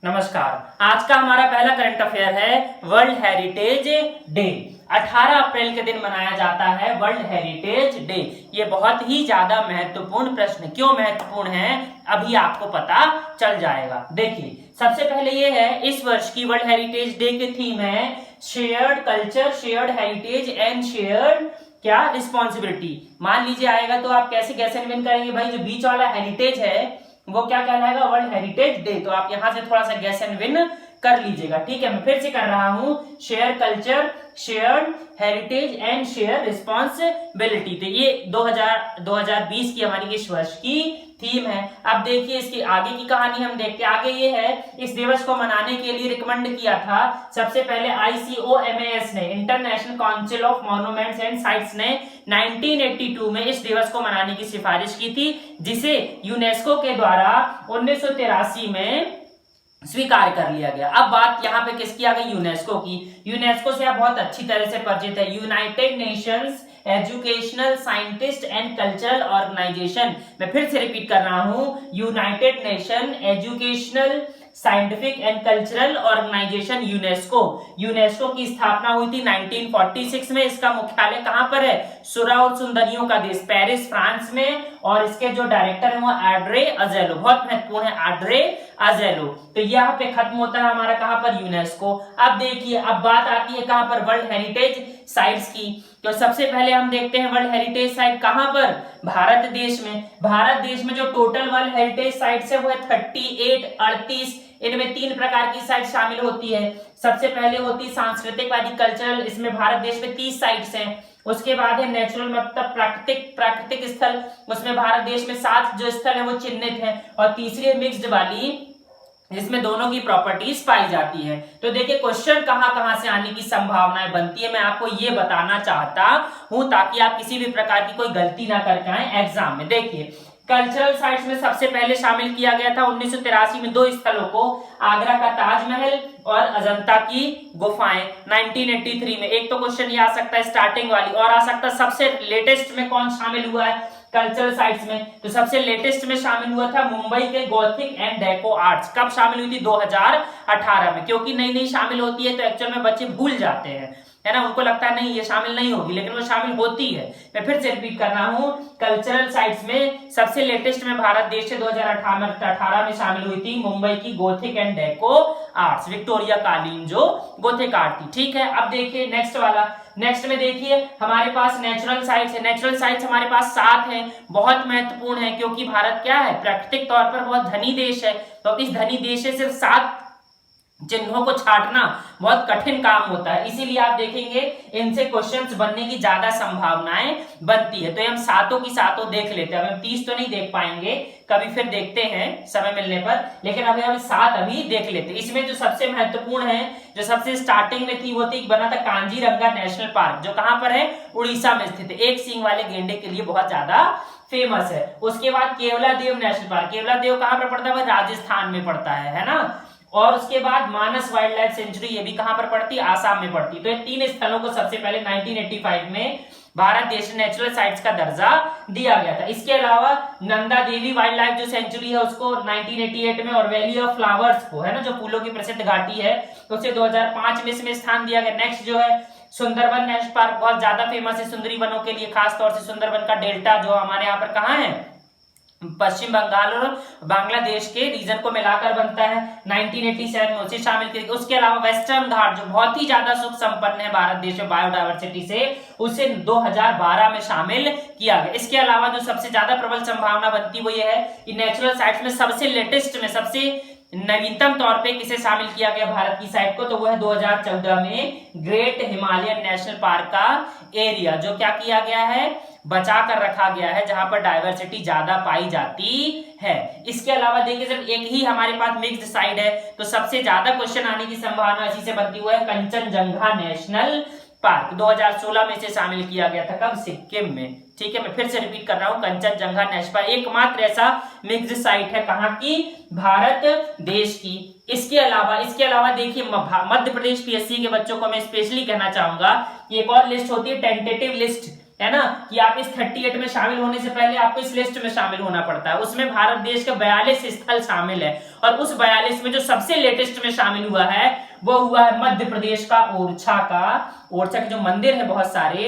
नमस्कार। आज का हमारा पहला करंट अफेयर है वर्ल्ड हेरिटेज डे। 18 अप्रैल के दिन मनाया जाता है वर्ल्ड हेरिटेज डे। ये बहुत ही ज्यादा महत्वपूर्ण प्रश्न, क्यों महत्वपूर्ण है अभी आपको पता चल जाएगा। देखिए, सबसे पहले ये है, इस वर्ष की वर्ल्ड हेरिटेज डे की थीम है shared culture, shared heritage and shared क्या रिस्पॉन्सिबिलिटी। मान लीजिए आएगा तो आप कैसे गैसेनविन करेंगे भाई, जो बीच वाला हेरिटेज है वो क्या कहलाएगा, वर्ल्ड हेरिटेज डे। तो आप यहां से थोड़ा सा गैस एंड विन कर लीजिएगा। ठीक है, मैं फिर से कर रहा हूं, share culture, shared heritage and share responsibility. तो ये 2020 की हमारी इस वर्ष की थीम है। अब देखिए इसकी आगे की कहानी हम देखते हैं। आगे ये है, इस दिवस को मनाने के लिए रिकमेंड किया था सबसे पहले ICOMAS ने, international council of monuments and sites ने 1982 में इस दिवस को मनाने की सिफारिश की थी, जिसे यूनेस्को के द्वारा 1983 में स्वीकार कर लिया गया। अब बात यहाँ पे किसकी आ गई, यूनेस्को की। यूनेस्को से आप बहुत अच्छी तरह से परिचित है, United Nations Educational Scientist and Cultural Organization. मैं फिर से रिपीट कर रहा हूं, United Nation Educational Scientific and Cultural Organization UNESCO. UNESCO की स्थापना हुई थी 1946 में। इसका मुख्यालय कहां पर है, सुरा और सुंदरियों का देश पेरिस फ्रांस में, और इसके जो डायरेक्टर है वो आड्रे अजेलो, बहुत महत्वपूर्ण है आड्रे अजेलो। तो यहाँ पे खत्म होता है हमारा कहां पर, यूनेस्को। अब देखिए, अब बात आती है कहां पर, वर्ल्ड हेरिटेज साइट्स की। तो सबसे पहले हम देखते हैं वर्ल्ड हेरिटेज साइट कहां पर, भारत देश में। भारत देश में जो टोटल वर्ल्ड हेरिटेज साइट्स है वो है 38 इनमें 3 प्रकार की साइट शामिल होती है। सबसे पहले होती है सांस्कृतिक वादी कल्चरल, इसमें भारत देश में 30 साइट्स हैं। उसके बाद है नेचुरल मतलब प्राकृतिक स्थल, उसमें भारत देश में 7 जो स्थल है वो चिन्हित है। और तीसरी है मिक्स्ड वाली, जिसमें दोनों की प्रॉपर्टीज पाई जाती है। तो देखिए क्वेश्चन कहां से आने की संभावनाएं बनती है, मैं आपको ये बताना चाहता हूं ताकि आप किसी भी प्रकार की कोई गलती ना करके आए एग्जाम में। देखिए, कल्चरल साइट्स में सबसे पहले शामिल किया गया था 1983 में 2 स्थलों को, आगरा का ताजमहल और अजंता की गुफाएं 1983 में। एक तो क्वेश्चन ये आ सकता है स्टार्टिंग वाली, और आ सकता है सबसे लेटेस्ट में कौन शामिल हुआ है कल्चरल साइट्स में। तो सबसे लेटेस्ट में शामिल हुआ था मुंबई के गॉथिक एंड डेको आर्ट्स। कब शामिल हुई थी, 2018 में। क्योंकि नई नई शामिल होती है तो एक्चुअल में बच्चे भूल जाते हैं, है ना, उनको लगता है नहीं ये शामिल नहीं होगी, लेकिन वो शामिल होती है। मैं फिर से रिपीट कर रहा हूं, कल्चरल साइट्स में सबसे लेटेस्ट में भारत देश से 2018 में शामिल हुई थी मुंबई की Gothic and deco arts, Victoria कालीन जो गॉथिक आर्ट थी। ठीक है, अब देखिए नेक्स्ट वाला। नेक्स्ट में देखिए हमारे पास नेचुरल साइट्स है। नेचुरल साइट्स हमारे पास 7 हैं, बहुत महत्वपूर्ण है क्योंकि भारत क्या है, प्राकृतिक तौर पर बहुत धनी देश है। तो इस धनी देश से सिर्फ 7 चिन्हों को छांटना बहुत कठिन काम होता है, इसीलिए आप देखेंगे इनसे क्वेश्चंस बनने की ज्यादा संभावनाएं बनती है। तो हम सातों की सातों देख लेते हैं। हम 30 तो नहीं देख पाएंगे, कभी फिर देखते हैं समय मिलने पर, लेकिन अभी हम 7 अभी देख लेते हैं। इसमें जो सबसे महत्वपूर्ण है, जो सबसे स्टार्टिंग में थी, वो थी बना था कांजीरंगा नेशनल पार्क, जो कहां पर है, उड़ीसा में स्थित है। एक सींग वाले गेंडे के लिए बहुत ज्यादा फेमस है। उसके बाद केवलादेव नेशनल पार्क, केवलादेव कहां पर पड़ता है, राजस्थान में पड़ता है ना। और उसके बाद मानस वाइल्ड लाइफ सेंचुरी, ये भी कहां पर पड़ती है, आसाम में पड़ती है। तो ये 3 स्थलों को सबसे पहले 1985 में भारत देश नेचुरल साइट्स का दर्जा दिया गया था। इसके अलावा नंदा देवी वाइल्ड लाइफ जो सेंचुरी है उसको 1988 में, और वैली ऑफ फ्लावर्स को, है ना, जो फूलों की प्रसिद्ध घाटी है, तो उसे 2005 में इसमें स्थान दिया गया। नेक्स्ट जो है सुंदरबन नेशनल पार्क, बहुत ज्यादा फेमस है सुंदरी वनों के लिए, खासतौर से सुंदरबन का डेल्टा जो हमारे यहाँ पर कहाँ है, पश्चिम बंगाल और बांग्लादेश के रीजन को मिलाकर बनता है। 1987 में उसे शामिल किया गया। उसके अलावा वेस्टर्न घाट जो बहुत ही ज्यादा सुख संपन्न है भारत देश में बायोडायवर्सिटी से, उसे 2012 में शामिल किया गया। इसके अलावा जो सबसे ज्यादा प्रबल संभावना बनती है वो ये है कि नेचुरल साइट्स में सबसे लेटेस्ट में, सबसे नवीनतम तौर पे किसे शामिल किया गया भारत की साइट को, तो वो है 2014 में ग्रेट हिमालयन नेशनल पार्क का एरिया, जो क्या किया गया है, बचा कर रखा गया है, जहां पर डायवर्सिटी ज्यादा पाई जाती है। इसके अलावा देखिए सिर्फ एक ही हमारे पास मिक्स्ड साइड है, तो सबसे ज्यादा क्वेश्चन आने की संभावना इसी से बनती हुई है कंचनजंगा नेशनल पार्क। 2016 में इसे शामिल किया गया था, कब, सिक्किम में। ठीक है, मैं फिर से रिपीट कर रहा हूं, कंचनजंगा नेशनल पार्क एकमात्र ऐसा मिक्स्ड साइट है, कहां की, भारत देश की। इसके अलावा देखिए मध्य प्रदेश PSC के बच्चों को मैं स्पेशली कहना चाहूंगा कि एक और लिस्ट होती है टेंटेटिव लिस्ट, है ना, कि आप इस 38 में शामिल होने से पहले आपको इस लिस्ट में शामिल होना पड़ता है। उसमें भारत देश के 42 स्थल शामिल है, और उस 42 में जो सबसे लेटेस्ट में शामिल हुआ है वो हुआ है मध्य प्रदेश का ओरछा का। ओरछा के जो मंदिर है बहुत सारे,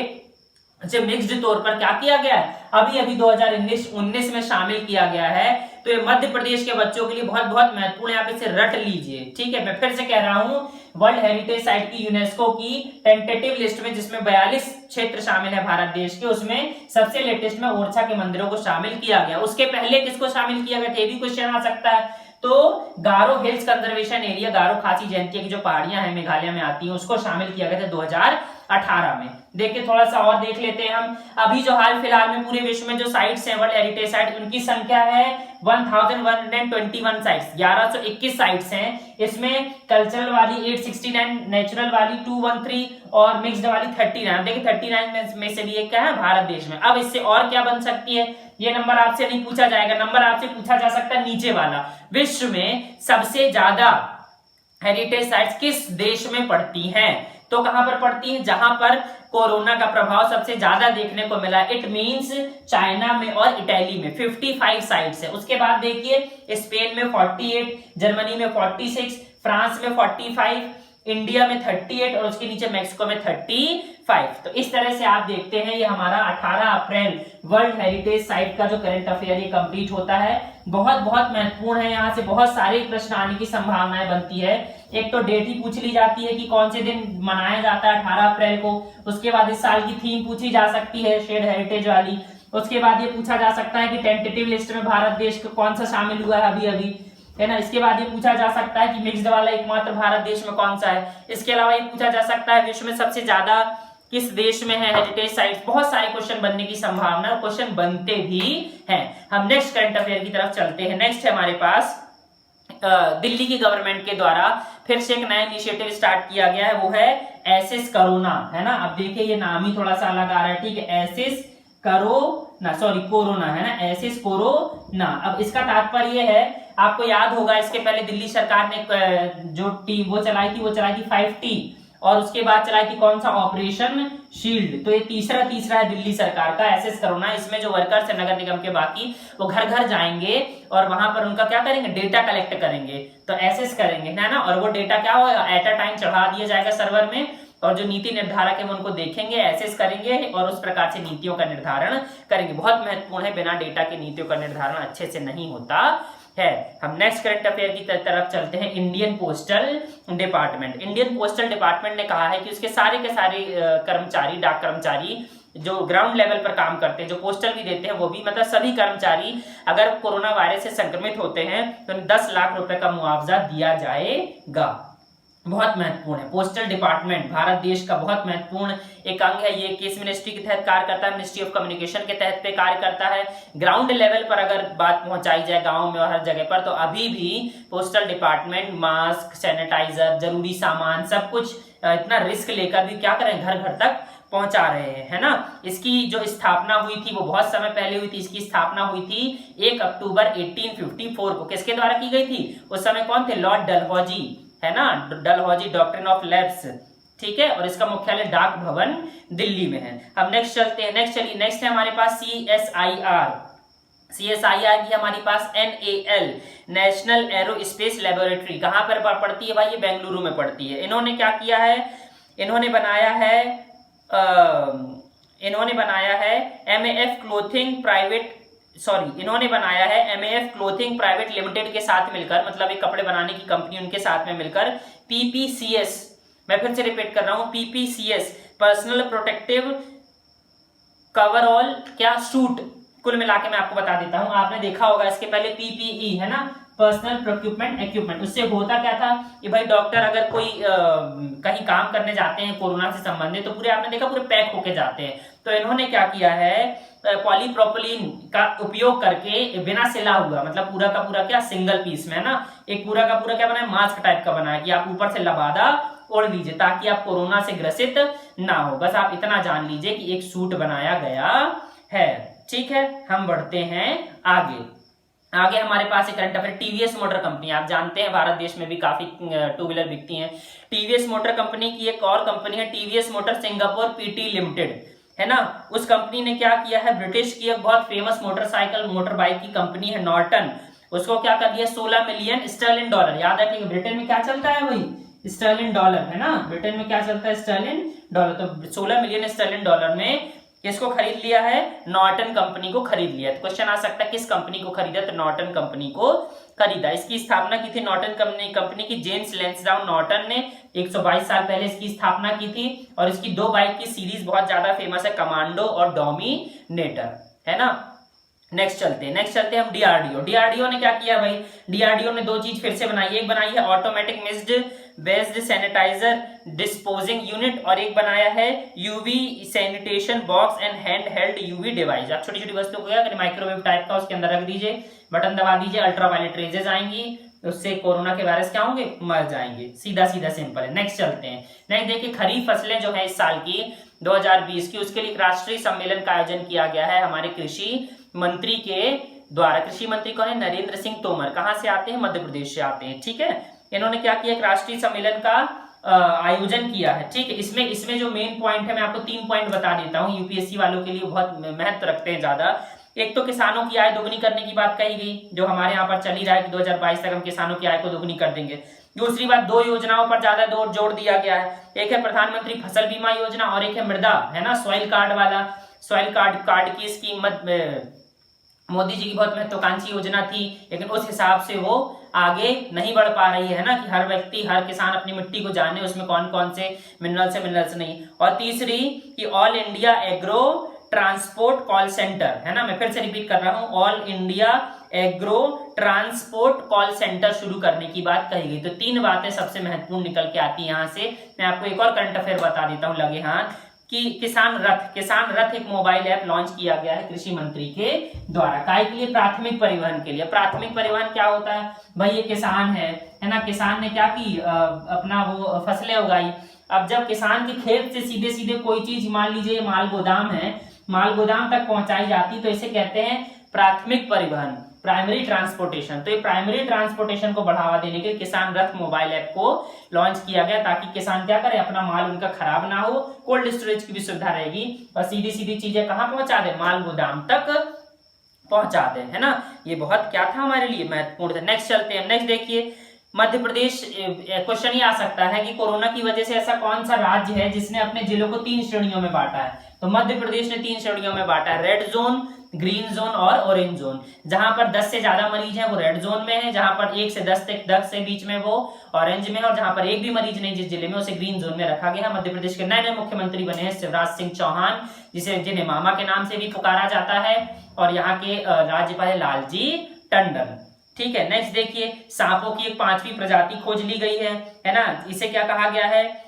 इसे मिक्स्ड तौर पर क्या किया गया है, अभी अभी 2019 में शामिल किया गया है। तो ये मध्य प्रदेश के बच्चों के लिए बहुत बहुत महत्वपूर्ण है, आप इसे रट लीजिए, ठीक है। मैं फिर से कह रहा हूं, वर्ल्ड हेरिटेज साइट की यूनेस्को की टेंटेटिव लिस्ट में, जिसमें 42 क्षेत्र शामिल है भारत देश के, उसमें सबसे लेटेस्ट में ओरछा के मंदिरों को शामिल किया गया। उसके पहले किसको शामिल किया गया, ये भी क्वेश्चन आ सकता है। तो गारो हिल्स कंजर्वेशन एरिया, गारो खासी जयंतिया की जो पहाड़ियां हैं मेघालय में आती हैं, उसको शामिल किया गया था 2018 में। देखिए थोड़ा सा और देख लेते हैं हम। अभी जो हाल फिलहाल में पूरे विश्व में जो साइट्स हैं वर्ल्ड हेरिटेज साइट, उनकी संख्या है 1121 साइट्स, 1121 साइट्स हैं। इसमें कल्चरल वाली 869, नेचुरल वाली 213 और मिक्स्ड वाली 39। देखिए 39 में से भी एक क्या है, भारत देश में। अब इससे और क्या बन सकती है, ये नंबर आपसे नहीं पूछा जाएगा, नंबर आपसे पूछा जा सकता है नीचे वाला, विश्व में सबसे ज्यादा हेरिटेज साइट्स किस देश में पड़ती हैं। तो कहां पर पड़ती हैं, जहां पर कोरोना का प्रभाव सबसे ज्यादा देखने को मिला। इट मींस चाइना में और इटली में 55 साइट्स है। उसके बाद देखिए स्पेन में 48, जर्मनी में 46, फ्रांस में 45, इंडिया में 38 और उसके नीचे मैक्सिको में 35। तो इस तरह से आप देखते हैं ये हमारा 18 अप्रैल वर्ल्ड हेरिटेज साइट का जो करंट अफेयर ये कंप्लीट होता है। बहुत बहुत महत्वपूर्ण है, यहाँ से बहुत सारे प्रश्न आने की संभावनाएं बनती है। एक तो डेट ही पूछ ली जाती है कि कौन से दिन मनाया जाता है 18 अप्रैल को। उसके बाद इस साल की थीम पूछी जा सकती है शेड हेरिटेज वाली। उसके बाद ये पूछा जा सकता है कि टेंटेटिव लिस्ट में भारत देश का कौन सा शामिल हुआ है अभी अभी, है ना। इसके बाद ये पूछा जा सकता है कि मिक्स्ड वाला एकमात्र भारत देश में कौन सा है। इसके अलावा ये पूछा जा सकता है विश्व में सबसे ज्यादा किस देश में है हेरिटेज साइट्स। बहुत सारे क्वेश्चन बनने की संभावना, क्वेश्चन बनते भी हैं। हम नेक्स्ट करंट अफेयर की तरफ चलते हैं। नेक्स्ट है हमारे पास दिल्ली की गवर्नमेंट के द्वारा फिर से एक नया इनिशिएटिव स्टार्ट किया गया है, वो है एसिस कोरोना, है ना। अब देखिए ये नाम ही थोड़ा सा अलग आ रहा है, ठीक है, एसिस कोरोना, है ना, एसिस कोरोना। अब इसका तात्पर्य है, आपको याद होगा इसके पहले दिल्ली सरकार ने जो टीम वो चलाई थी 5T, और उसके बाद चलाई थी कौन सा, ऑपरेशन शील्ड। तो ये तीसरा है दिल्ली सरकार का एसिस कोरोना। इसमें जो वर्कर्स है नगर निगम के बाकी, वो घर घर जाएंगे और वहां पर उनका क्या करेंगे, डेटा कलेक्ट करेंगे, तो एसेस करेंगे, है ना। और वो डेटा क्या होगा, एट अ टाइम चढ़ा दिया जाएगा सर्वर में, और जो नीति निर्धारक है वो उनको देखेंगे, एसेस करेंगे और उस प्रकार से नीतियों का निर्धारण करेंगे। बहुत महत्वपूर्ण है, बिना डेटा के नीतियों का निर्धारण अच्छे से नहीं होता है। हम नेक्स्ट करंट अफेयर की तरफ चलते हैं। Indian postal department. Indian postal department ने कहा है कि उसके सारे के सारे कर्मचारी, डाक कर्मचारी जो ग्राउंड लेवल पर काम करते हैं, जो पोस्टल भी देते हैं, वो भी, मतलब सभी कर्मचारी अगर कोरोना वायरस से संक्रमित होते हैं तो 10 लाख रुपए का मुआवजा दिया जाएगा। बहुत महत्वपूर्ण है। पोस्टल डिपार्टमेंट भारत देश का बहुत महत्वपूर्ण एक अंग है। ये किस मिनिस्ट्री के तहत कार्य करता है, मिनिस्ट्री ऑफ कम्युनिकेशन के तहत पे कार्य करता है। ग्राउंड लेवल पर अगर बात पहुंचाई जाए गांव में और हर जगह पर, तो अभी भी पोस्टल डिपार्टमेंट मास्क, सैनिटाइजर, जरूरी सामान, सब कुछ इतना रिस्क लेकर भी क्या करें, घर घर तक पहुंचा रहे हैं, है ना। इसकी जो स्थापना हुई थी वो बहुत समय पहले हुई थी। इसकी स्थापना हुई थी 1 अक्टूबर 1854 को। किसके द्वारा की गई थी, उस समय कौन थे, लॉर्ड डलहौजी, है ना, डलहौजी डॉक्ट्रिन ऑफ लैब्स, ठीक है। और इसका मुख्यालय डाक भवन दिल्ली में है। अब नेक्स्ट चलते हैं, नेक्स्ट है हमारे पास CSIR की हमारे पास NAL, नेशनल एरोस्पेस लेबोरेटरी। कहां पर पड़ती है भाई, ये बेंगलुरु में पड़ती है। इन्होंने क्या किया है, इन्होंने बनाया है MAF क्लोथिंग प्राइवेट लिमिटेड के साथ मिलकर, मतलब एक कपड़े बनाने की कंपनी उनके साथ में मिलकर PPCS, मैं फिर से रिपीट कर रहा हूं, PPCS पर्सनल प्रोटेक्टिव कवरऑल क्या सूट, कुल मिला के मैं आपको बता देता हूं। आपने देखा होगा इसके पहले PPE, है ना, पर्सनल प्रोक्यूपमेंट इक्विपमेंट। उससे होता क्या था कि भाई डॉक्टर अगर कोई कहीं काम करने जाते हैं कोरोना से संबंधित, तो पूरे आपने देखा पूरे पैक होके जाते हैं। तो इन्होंने क्या किया है, पॉलीप्रोपिलीन का उपयोग करके बिना सिला हुआ, मतलब पूरा का पूरा क्या सिंगल पीस में, है ना, एक पूरा का पूरा क्या बनाया, मास्क टाइप का बनाया कि आप ऊपर से लबादा ओढ़ लीजिए ताकि आप कोरोना से ग्रसित ना हो। बस आप इतना जान लीजिए कि एक सूट बनाया गया है, ठीक है। हम बढ़ते हैं आगे हमारे पास एक current affair. TVS motor company, आप जानते हैं भारत देश में भी काफी टू व्हीलर बिकती हैं। टीवीएस मोटर कंपनी की एक और कंपनी है TVS motor Singapore PT limited. है ना। उस कंपनी ने क्या किया है, ब्रिटिश की एक बहुत फेमस मोटरसाइकिल मोटर बाइक की कंपनी है नॉर्टन, उसको क्या कर दिया, 16 मिलियन स्टर्लिन डॉलर। याद रखिएगा ब्रिटेन में क्या चलता है भाई, स्टर्लिन डॉलर, है ना, ब्रिटेन में क्या चलता है, स्टर्लिन डॉलर। तो 16 मिलियन स्टर्लिन डॉलर में किसको खरीद लिया है, नॉर्टन कंपनी को खरीद लिया। तो क्वेश्चन आ सकता है किस कंपनी को खरीदा, तो नॉर्टन कंपनी को खरीदा। इसकी स्थापना की थी नॉर्टन कंपनी की जेम्स लैंसडाउन नॉर्टन ने 122 साल पहले इसकी स्थापना की थी। और इसकी 2 बाइक की सीरीज बहुत ज्यादा फेमस है, कमांडो और डोमिनेटर, है ना। नेक्स्ट चलते हैं हम डीआरडीओ। डीआरडीओ ने क्या किया भाई, डीआरडीओ ने 2 चीज फिर से बनाई, एक बनाई है automatic mist based sanitiser disposing unit, और एक बनाया है UV sanitation box and hand held UV device. आप छोटी छोटी वस्तुओं को क्या करें, माइक्रोवेव टाइप का उसके अंदर रख दीजिए, बटन दबा दीजिए, अल्ट्रावायलेट रेजेस आएंगी, उससे कोरोना के वायरस क्या होंगे, मर जाएंगे। सीधा सीधा सिंपल है। नेक्स्ट चलते हैं। नेक्स्ट देखिए, खरीफ फसलें जो है इस साल की 2020 की, उसके लिए एक राष्ट्रीय सम्मेलन का आयोजन किया गया है हमारे कृषि मंत्री के द्वारा। कृषि मंत्री कौन है, नरेंद्र सिंह तोमर। कहां से आते हैं, मध्य प्रदेश से आते हैं, ठीक है। इन्होंने क्या किया, एक राष्ट्रीय सम्मेलन का आयोजन किया है, ठीक है। इसमें जो मेन पॉइंट है, मैं आपको 3 पॉइंट बता देता हूं, यूपीएससी वालों के लिए बहुत महत्व रखते हैं ज्यादा। एक तो किसानों की आय दोगुनी करने की बात कही गई, जो हमारे यहाँ पर चल ही रहा है कि 2022 तक हम किसानों की आय को दोगुनी कर देंगे। दूसरी बात, 2 योजनाओं पर ज्यादा जोर दिया गया है, एक है प्रधानमंत्री फसल बीमा योजना और एक है मृदा, है ना, सॉइल कार्ड वाला। सॉइल कार्ड की स्कीम मोदी जी की बहुत महत्वाकांक्षी योजना थी, लेकिन उस हिसाब से वो आगे नहीं बढ़ पा रही है ना, कि हर व्यक्ति हर किसान अपनी मिट्टी को जाने उसमें कौन कौन से मिनरल्स नहीं। और तीसरी कि all India agro transport call centre, है ना, मैं फिर से रिपीट कर रहा हूं, all India agro transport call centre शुरू करने की बात कही गई। तो 3 बातें सबसे महत्वपूर्ण निकल के आती है यहां से। मैं आपको एक और करंट अफेयर बता देता हूं लगे हाथ, कि किसान रथ एक मोबाइल ऐप लॉन्च किया गया है कृषि मंत्री के द्वारा। काय के लिए, प्राथमिक परिवहन के लिए। प्राथमिक परिवहन क्या होता है भाई, ये किसान है ना, किसान ने क्या की, अपना वो फसलें उगाई। अब जब किसान के खेत से सीधे सीधे कोई चीज, मान लीजिए माल गोदाम है, माल गोदाम तक पहुंचाई जाती, तो इसे कहते हैं प्राथमिक परिवहन, प्राइमरी ट्रांसपोर्टेशन। तो ये प्राइमरी ट्रांसपोर्टेशन को बढ़ावा देने के लिए किसान रथ मोबाइल ऐप को लॉन्च किया गया, ताकि किसान क्या करे, अपना माल उनका खराब ना हो, कोल्ड स्टोरेज की भी सुविधा रहेगी, और सीधी सीधी चीजें कहां पहुंचा दे, माल गोदाम तक पहुंचा दे, है ना। ये बहुत क्या था हमारे लिए, महत्वपूर्ण था। नेक्स्ट चलते हैं। नेक्स्ट देखिए, मध्य प्रदेश, क्वेश्चन ये आ सकता है कि कोरोना की वजह से ऐसा कौन सा राज्य है जिसने अपने जिलों को 3 श्रेणियों में बांटा है। तो मध्य प्रदेश ने 3 श्रेणियों में बांटा है, रेड जोन, ग्रीन जोन और ऑरेंज जोन। जहां पर 10 से ज्यादा मरीज हैं वो रेड जोन में है, जहां पर 1 से 10 से बीच में वो ऑरेंज में है, और जहां पर एक भी मरीज नहीं जिस जिले में, उसे ग्रीन जोन में रखा गया है। मध्य प्रदेश के नए मुख्यमंत्री बने हैं शिवराज सिंह चौहान, जिन्हें मामा के नाम से भी पुकारा जाता है, और यहाँ के राज्यपाल है लालजी टंडन, ठीक है। नेक्स्ट देखिए, सांपों की एक 5वीं प्रजाति खोज ली गई है ना। इसे क्या कहा गया है,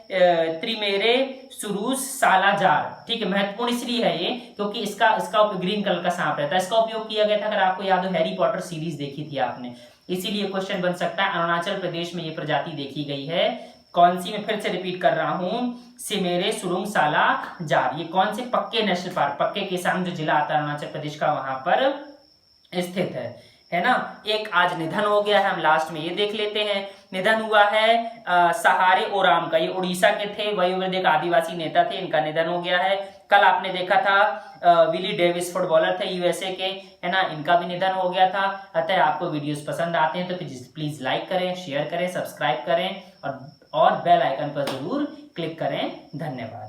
त्रिमेरे सुरूस सालाजार, ठीक है। महत्वपूर्ण इसलिए है ये क्योंकि इसका ग्रीन कलर का सांप रहता है, इसका उपयोग किया गया था, अगर आपको याद हो, हैरी पॉटर सीरीज देखी थी आपने, इसीलिए क्वेश्चन बन सकता है। अरुणाचल प्रदेश में ये प्रजाति देखी गई है, कौन सी, मैं फिर से रिपीट कर रहा हूं, सिमेरे सुरुंग साला जार। ये कौन से, पक्के नेशनल पार्क, पक्के केसांग जो जिला आता है अरुणाचल प्रदेश का, वहां पर स्थित है ना। एक आज निधन हो गया है, हम लास्ट में ये देख लेते हैं। निधन हुआ है सहारे ओराम का, ये उड़ीसा के थे, वयोवृद्ध एक आदिवासी नेता थे, इनका निधन हो गया है। कल आपने देखा था विली डेविस फुटबॉलर थे यूएसए के, है ना, इनका भी निधन हो गया था। अतः आपको वीडियोस पसंद आते हैं तो प्लीज लाइक करें, शेयर करें, सब्सक्राइब करें, और बेल आइकन पर जरूर क्लिक करें। धन्यवाद।